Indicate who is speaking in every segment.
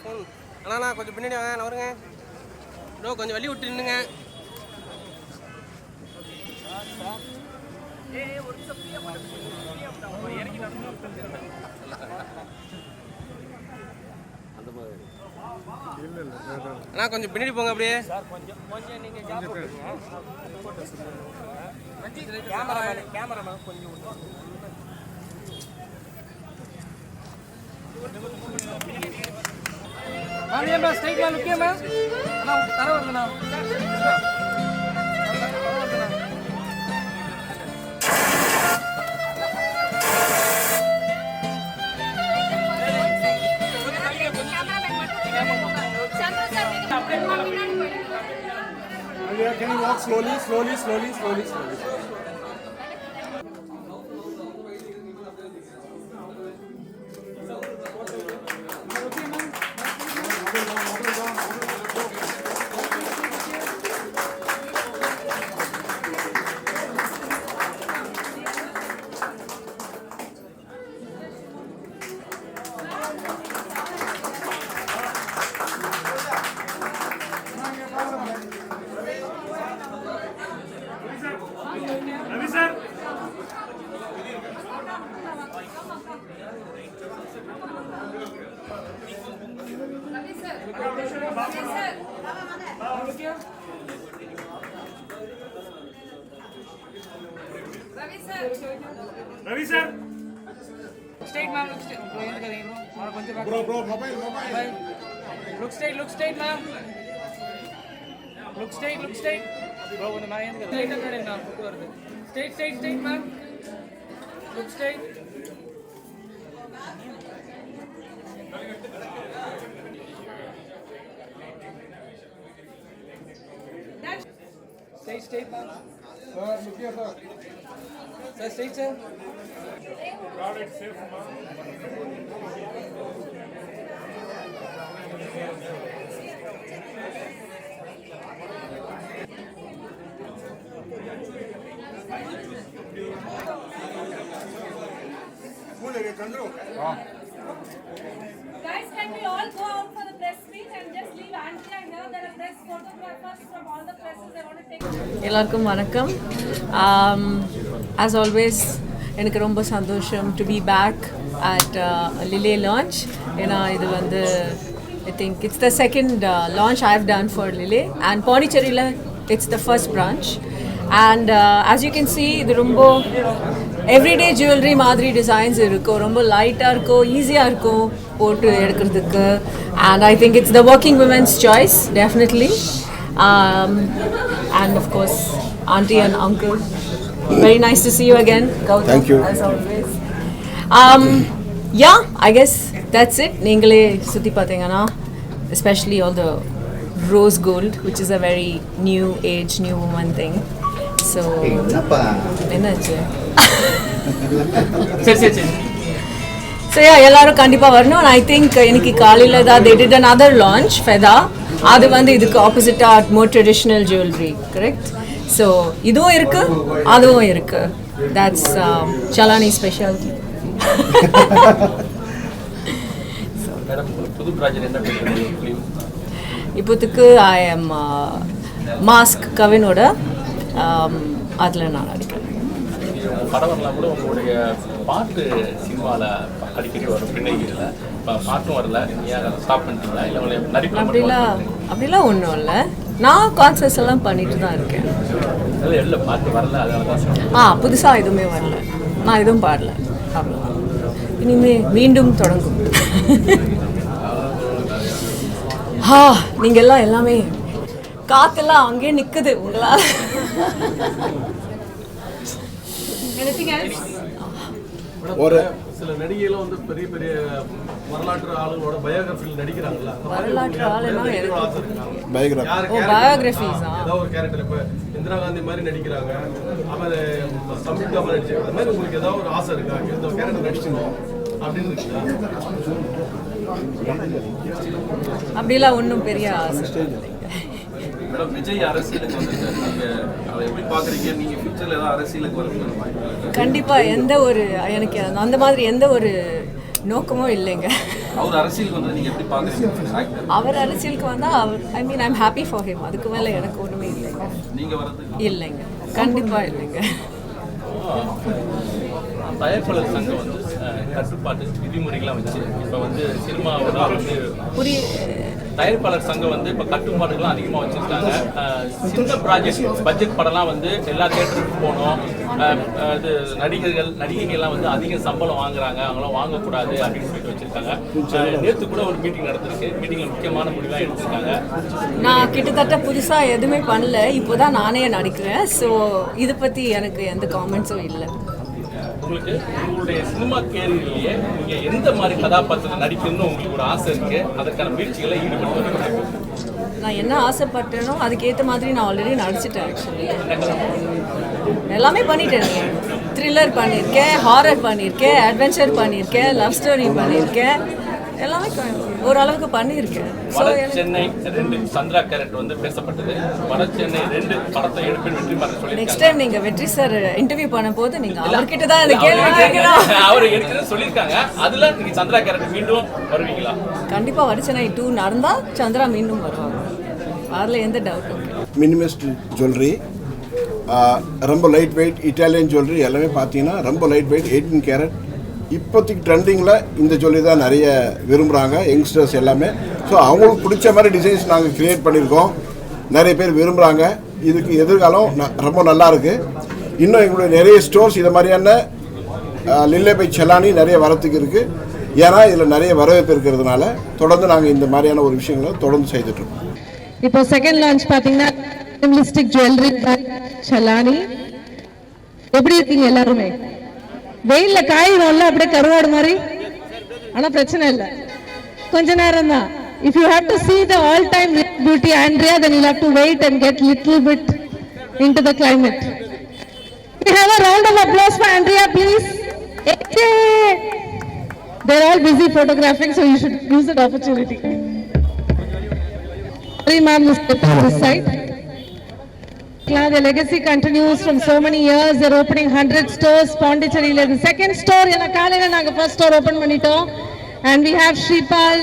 Speaker 1: அண்ணா கொஞ்சம் பின்னாடி வாங்க நவருங்க ப்ரோ, கொஞ்சம் வழி விட்டு நின்னுங்க. அண்ணா கொஞ்சம் பின்னாடி போங்க அப்படியே. கேமராமேன் கொஞ்சம் மேம் ஸ்ட்ரைட் மேம் முக்கியம் மேம். அண்ணா தர வருதுண்ணா.
Speaker 2: Can you walk slowly?
Speaker 3: Ravi sir.
Speaker 1: Straight ma'am, look straight. Bro, mobile. Look straight ma'am. Look straight. Bro, one man end kar. Straight kare na photo varudhu. Straight ma'am. Look straight. Straight ma'am. Sir, look here sir. Sir, straight sir.
Speaker 3: Product safe ma'am.
Speaker 4: Guys, can we all go out for the press meet and just leave Auntie and here? There are press photographers from all the presses. They want to take.
Speaker 5: எல்லாருக்கும் வணக்கம். As always எனக்கு ரொம்ப சந்தோஷம் to be back at Lily launch. ஏன்னா இது வந்து I think it's the second launch I've done for Lily and Pondicherryல it's the first branch and as you can see இது ரொம்ப everyday jewelry மாதிரி designs இருக்கும், ரொம்ப லைட்டாக இருக்கும், ஈஸியாக இருக்கும் போட்டு எடுக்கிறதுக்கு and I think it's the working women's choice definitely and of course auntie and uncle, very nice to see you again. Gautam, thank you as always. Yeah, I guess that's it. நீங்களே சுற்றி பார்த்தீங்கன்னா especially all the rose gold which is a very new age new woman thing. So என்னாச்சு சரி so yeah எல்லாரும் கண்டிப்பாக வரணும் and I think இன்னைக்கு காலையில் தான் they did another launch ஃபெதா, அது வந்து இதுக்கு ஆப்போசிட்டாக more traditional jewelry correct. So இதுவும் இருக்கு அதுவும் இருக்கு, that's Chalani specialty. இப்போதுக்கு ஐ எம் மாஸ்க் கவினோட அதில் நான் நடிக்கிறேன்.
Speaker 6: படம்லாம் கூட உங்களுடைய பாட்டு சினிமாவில் அடிக்கடி வரும், பின்னணியில் பாட்டும் வரல, ஏன் ஸ்டாப் பண்ணிட்டீங்களா இல்லை நடிப்பு?
Speaker 5: அப்படிலாம் ஒன்றும் இல்லை, நான் கான்சர்ட்ஸ் எல்லாம் பண்ணிட்டு தான் இருக்கேன்.
Speaker 6: இல்லை பாட்டு வரல அதனால
Speaker 5: புதுசாக எதுவுமே வரல, நான் எதுவும் பாடல, அவ்வளோதான். இனிமே மீண்டும் தொடங்கும். நீங்கள் எல்லாம் எல்லாமே காத்தெல்லாம் அங்கேயே நிற்குது உங்களால்.
Speaker 7: ஒரு சில நடிகைகளும் வந்து பெரிய பெரிய வரலாற்று ஆளுங்களோட பயோகிராஃபியில் நடிக்கிறாங்கல்ல,
Speaker 5: வரலாற்று ஆளுனா
Speaker 7: பயோகிராஃபிஸ் ஏதாவது ஒரு கேரக்டர் இப்போ இந்திரா காந்தி மாதிரி நடிக்கிறாங்க, அப்புறம் சம்யுக்தா மாதிரி நடிச்சு, அது மாதிரி உங்களுக்கு ஏதாவது ஒரு ஆசை இருக்கா இந்த கேரக்டர் நடிச்சுக்கணும் அப்படின்னு இருக்குங்களா?
Speaker 5: அப்படிலாம் ஒன்றும் பெரிய ஆசை.
Speaker 6: மேடம் விஜய் அரசியலுக்கு வந்துருக்காரு, நீங்கள் அதை எப்படி பார்க்குறீங்க? நீங்கள் ஃபியூச்சரில் ஏதாவது அரசியலுக்கு வரணும்?
Speaker 5: கண்டிப்பாக எந்த ஒரு எனக்கு அந்த மாதிரி எந்த ஒரு நோக்கமும் இல்லைங்க.
Speaker 6: அவர் அரசியலுக்கு வந்து நீங்கள் எப்படி பார்க்குறீங்க?
Speaker 5: அவர் அரசியலுக்கு வந்தால் அவர் I mean I'm happy for him. அதுக்கு மேலே எனக்கு ஒன்றுமே இல்லைங்க.
Speaker 6: நீங்கள் வரது
Speaker 5: இல்லைங்க, கண்டிப்பாக இல்லைங்க.
Speaker 6: தயாரிப்பாளர் சங்கம் வந்து கட்டுப்பாட்டு விதிமுறைகள்லாம் வச்சு இப்போ வந்து சினிமாவோட வந்து தயாரிப்பாளர் சங்கம் வந்து இப்போ கட்டுப்பாடுகள்லாம் அதிகமாக வச்சுருக்காங்க. சின்ன ப்ராஜெக்ட் பட்ஜெட் படம்லாம் வந்து எல்லா தேட்டருக்கும் போகணும், இது நடிகைகள்லாம் வந்து அதிக சம்பளம் வாங்குறாங்க, அவங்களாம் வாங்கக்கூடாது அப்படின்னு சொல்லிட்டு வச்சுருக்காங்க. நேற்று கூட ஒரு மீட்டிங் நடந்திருக்கு. மீட்டிங்கில் முக்கியமான முடிவாக எடுத்திருக்காங்க.
Speaker 5: நான் கிட்டத்தட்ட புதுசாக எதுவுமே பண்ணல, இப்போ தான் நானே நடிக்கிறேன். ஸோ இதை பற்றி எனக்கு எந்த காமெண்ட்ஸும் இல்லை.
Speaker 6: உங்களுக்கு உங்களுடைய சினிமா கேரியர்லேயே நீங்கள் எந்த மாதிரி கதாபாத்திரம் நடிக்கணும்னு உங்களுக்கு ஒரு ஆசை இருக்குது, அதற்கான முயற்சிகளை ஈடுபட்டு
Speaker 5: நான் என்ன ஆசைப்பட்டேனோ அதுக்கேற்ற மாதிரி நான் ஆல்ரெடி நடிச்சிட்டேன். ஆக்சுவலி எல்லாமே பண்ணிட்டேன். த்ரில்லர் பண்ணியிருக்கேன், ஹாரர் பண்ணியிருக்கேன், அட்வென்ச்சர் பண்ணியிருக்கேன், லவ் ஸ்டோரி பண்ணியிருக்கேன், எல்லாமே ஓரளவுக்கு பண்ணியிருக்கேன்.
Speaker 6: சென்னை 2 சந்திரா கேரக்டர் வந்து பேசப்பட்டது. சென்னை 2 படத்தை எடுப்பேன் வெற்றி மாறன் சொல்லி
Speaker 5: நெக்ஸ்ட் டைம் நீங்க வெற்றி சார் இன்டர்வியூ பண்ணும்போது நீங்க அவர்கிட்ட தான் இந்த கேள்வி கேட்கணும்.
Speaker 6: அவர் எடுக்கிறது சொல்லியிருக்காங்க. அதுல நீங்க சந்திரா கேரக்டர் மீண்டும் வருவீங்களா?
Speaker 5: கண்டிப்பா வடசென்னை 2 நடந்தா சந்திரா மீண்டும் வருவாங்க, அதில் எந்த டவுட்டும் இல்லை.
Speaker 2: மினிமலிஸ்ட் ஜுவல்லரி, ரொம்ப லைட் வெயிட் இட்டாலியன் ஜுவல்லரி எல்லாமே பார்த்தீங்கன்னா ரொம்ப லைட் வெயிட் 18 கேரட். இப்போதைக்கு ட்ரெண்டிங்கில் இந்த ஜுவல்லரி தான் நிறைய விரும்புகிறாங்க யங்ஸ்டர்ஸ் எல்லாமே. ஸோ அவங்களுக்கு பிடிச்ச மாதிரி டிசைன்ஸ் நாங்கள் க்ரியேட் பண்ணியிருக்கோம், நிறைய பேர் விரும்புகிறாங்க. இதுக்கு எதிர்காலம் ரொம்ப நல்லா இருக்குது. இன்னும் எங்களுடைய நிறைய ஸ்டோர்ஸ் இதை மாதிரியான லில்லே பை செலானி நிறைய வரத்துக்கு இருக்குது. ஏன்னா இதில் நிறைய வரவேற்பு இருக்கிறதுனால தொடர்ந்து நாங்கள் இந்த மாதிரியான ஒரு விஷயங்களை தொடர்ந்து செய்துட்ருக்கோம்.
Speaker 8: இப்போ செகண்ட் லான்ச் பார்த்தீங்கன்னா மினிமலிஸ்டிக் ஜுவல்லரி பை செலானி. எப்படி இருக்கீங்க எல்லாருமே? வெயிலில் காயிடும்ல அப்படியே கருவாடு மாதிரி, ஆனால் பிரச்சனை இல்லை, கொஞ்ச நேரம் தான். If you have to see the all-time beauty Andrea, then you'll have to wait and get little bit into the climate. We have a round of applause for Andrea, please. They're all busy photographing, so you should use that opportunity. Sorry, ma'am, this side. The legacy continues from so many years. They're opening 100 stores. Pondicherry the second store. Naga first store open manito. And we have Shripal,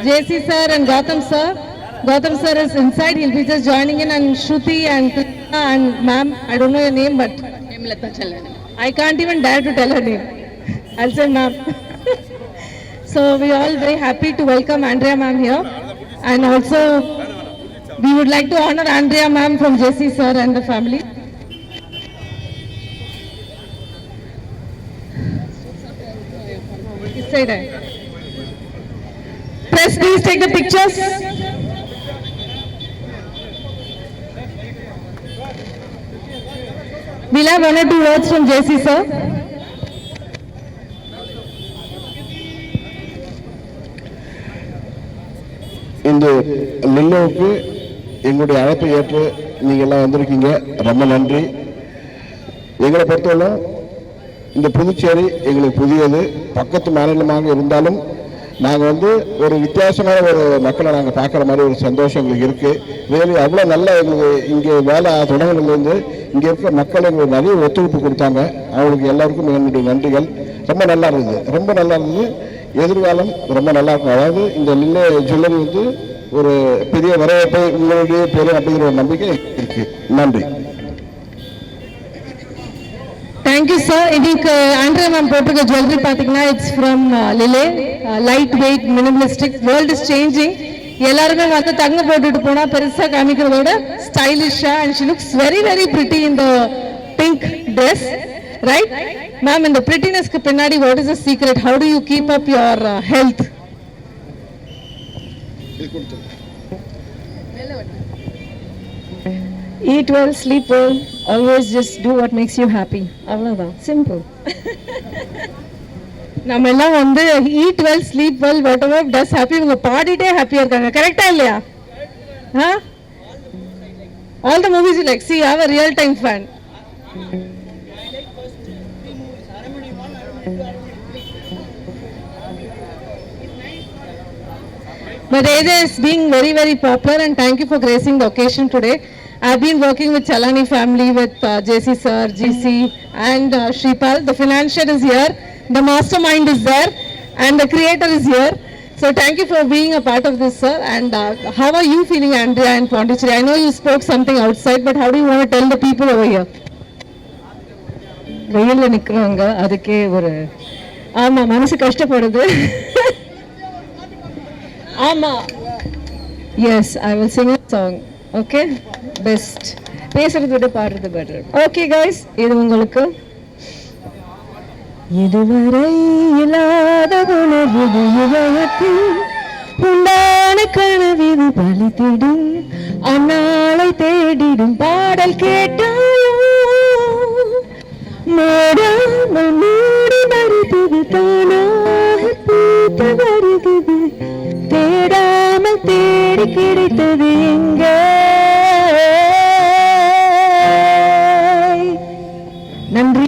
Speaker 8: JC sir and Gautam sir. Gautam sir is inside. He'll be just joining in, and Shruti and Krishna and ma'am. I don't know your name, but I can't even dare to tell her name. I'll say ma'am. So we are all very happy to welcome Andrea ma'am here. And also we would like to honor Andrea ma'am from JC sir and the family. Say that. Press, please take the pictures. We'll have 1 or 2 words from JC sir.
Speaker 2: இந்த லில்லோவுக்கு எங்களுடைய அழைப்பை ஏற்று நீங்கள் எல்லாம் வந்திருக்கீங்க, ரொம்ப நன்றி. எங்களை பொறுத்தவரை இந்த புதுச்சேரி எங்களுக்கு புதியது, பக்கத்து மாநிலமாக இருந்தாலும் நாங்கள் வந்து ஒரு வித்தியாசமான ஒரு மக்களை நாங்கள் பார்க்குற மாதிரி ஒரு சந்தோஷம் எங்களுக்கு இருக்குது. வேறு அவ்வளோ நல்லா எங்களுக்கு இங்கே வேலை தொடங்கினதுலேருந்து இங்கே இருக்கிற மக்கள் எங்களுக்கு நிறைய ஒத்துழைப்பு கொடுத்தாங்க. அவங்களுக்கு எல்லாருக்கும் என்னுடைய நன்றிகள். ரொம்ப நல்லா இருந்தது, ரொம்ப நல்லா இருந்தது. எதிர்காலம் ரொம்ப நல்லா இருக்கும். அதாவது இந்த லில்லே ஜுவல்லரி வந்து ஒரு பெரிய வரவேற்பை உங்களுடைய பெரும் அப்படிங்கிற ஒரு நம்பிக்கை இருக்கு. நன்றி.
Speaker 8: Thank you sir. இன்னைக்கு ஆண்ட்ரியா மேம் போட்டிருக்க ஜுவல்லரி பார்த்தீங்கன்னா இட்ஸ் ஃப்ரம் லிலே, light weight minimalistic. World is changing. எல்லாருமே வந்து தங்க போட்டுட்டு போனா பெருசா காமிக்கிறதோட ஸ்டைலிஷா, and she looks very very pretty in the pink dress, right ma'am? In the prettiness ku pinnadi what is the secret? How do you keep up your health? Eat well, sleep well, always just do what makes you happy. Avladha, simple. நம்ம எல்லாம் வந்து eat well, sleep well, whatever does happy, உங்க பாடிட்டே ஹாப்பியா இருக்காங்க. கரெக்டா இல்லையா? All the movies you like, see, I have a real time fan. But AJ is being very very popular, and thank you for gracing the occasion today. I've been working with Chalani family, with JC sir, GC and Shripal. The financier is here, the mastermind is there, and the creator is here. So thank you for being a part of this, sir. And how are you feeling, Andrea and Pondicherry? I know you spoke something outside, but how do you want to tell the people over here? வெயில்ல நிக்கிறவங்க அதுக்கே ஒரு ஆமா மனசு கஷ்டப்படுது ஆமா yes I will sing a song okay best பேசுறது விட பாடுறது பெட்டர் ஓகே गाइस இது உங்களுக்கு இதுவரை இல்லாத உணர்வு இதயத்தில் உண்டான கனவிது பலித்திடும் அந்நாளை தேடிடும் பாடல் கேட்டாயோ மூடாமல் மூடி மறுத்தது தானாக பூத்து வருகிறது தேடாமல் தேடி கிடைத்தது எங்கே நன்றி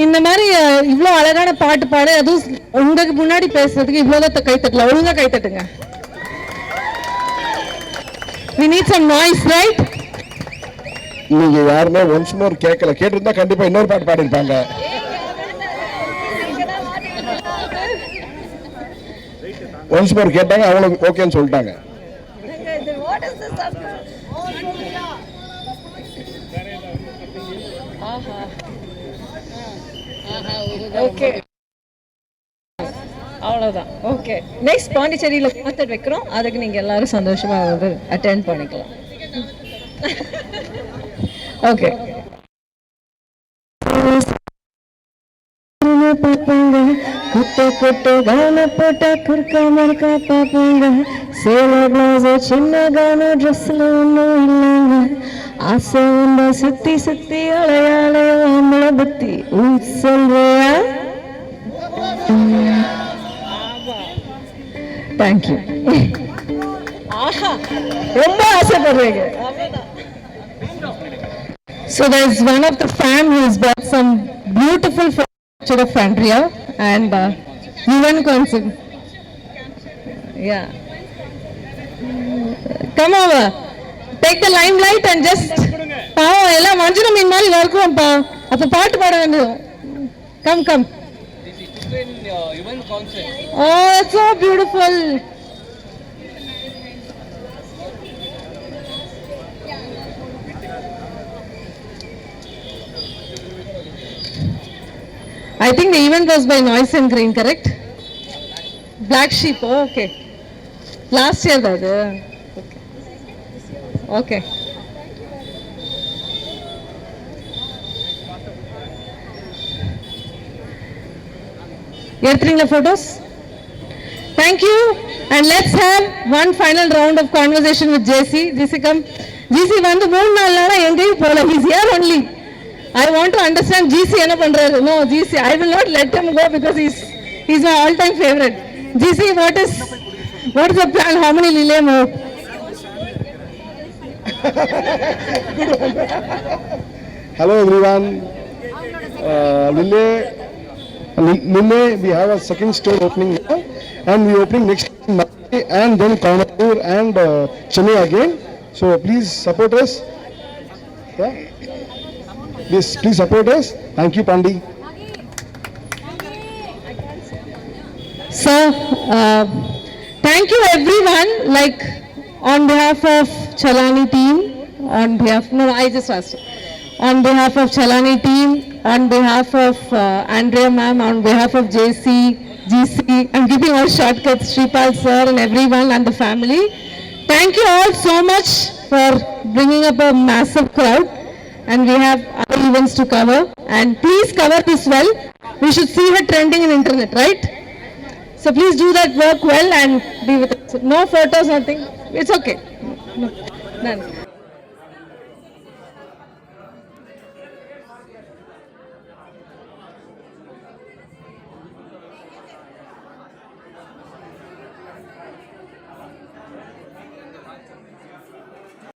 Speaker 8: இந்த மாதிரி இவ்வளோ அழகான பாட்டு பாடு அதுவும் உங்களுக்கு முன்னாடி பேசுறதுக்கு இவ்வளோதான் கைத்தட்டல ஒழுங்கா கைத்தட்டுங்க we need some noise right
Speaker 2: நீங்க யாருமே ஒன்ஸ் மோர் கேட்கல கேட்டிருந்தா கண்டிப்பா இன்னொரு பாட்டு பாடிருப்பாங்க ஒன்ஸ் மோர் கேட்டாங்க அவங்களுக்கு ஓகேன்னு சொல்லிட்டாங்க
Speaker 8: ஓகே அவ்வளோதான் ஓகே நெக்ஸ்ட் பாண்டிச்சேரியில் கான்சர்ட் வைக்கிறோம் அதுக்கு நீங்கள் எல்லாரும் சந்தோஷமாக வந்து அட்டென்ட் பண்ணிக்கலாம் ஓகே பார்ப்பாங்க குட்ட குட்ட கான போட்டா குறுக்கா மறுக்கா பார்ப்பாங்க சேலை பிளவுஸ் சின்ன கான ட்ரெஸ்ல ஒன்றும் இல்லைங்க ஆசை உண்டா சுத்தி சுத்தி அலையாலையோ அம்மளை பத்தி சொல்றியா தேங்க்யூ ஆஹா ரொம்ப ஆசைப்படுறீங்க So there's one of the fan who's bought some beautiful picture of Andrea and Yuvan Consul. Yeah. Come over. Take the limelight and just பாவம் எல்லாம் மஞ்சள் மீன் மாதிரி வறுக்குவோம்ப்பா அப்ப பாட்டு பாட வேண்டியது come oh it's so beautiful I think the event was by Noise and Green, correct? Black Sheep, oh, okay. Last year, that. Okay. You're taking the photos? Thank you. And let's have one final round of conversation with JC. JC, come. JC, வந்து 3 நாள்ல எங்கேயும் போல. He's here only. I want to understand GC என்ன பண்றாரு no GC I will not let him go because he's my all time favorite GC what is the plan how many Lille more
Speaker 2: hello everyone Lille we have a second store opening now and we opening next Monday and then Coimbatore and Chennai again so please support us yeah please support us. Thank you, Pandi.
Speaker 8: So, thank you everyone. Like on behalf of Chalani team, on behalf of Chalani team, on behalf of Andrea ma'am, on behalf of JC, GC, I'm giving all shortcuts, Shripal sir and everyone and the family. Thank you all so much for bringing up a massive crowd. And we have other events to cover and please cover this well. We should see her trending in internet, right? So please do that work well and be with us. No photos, nothing. It's okay. No, none.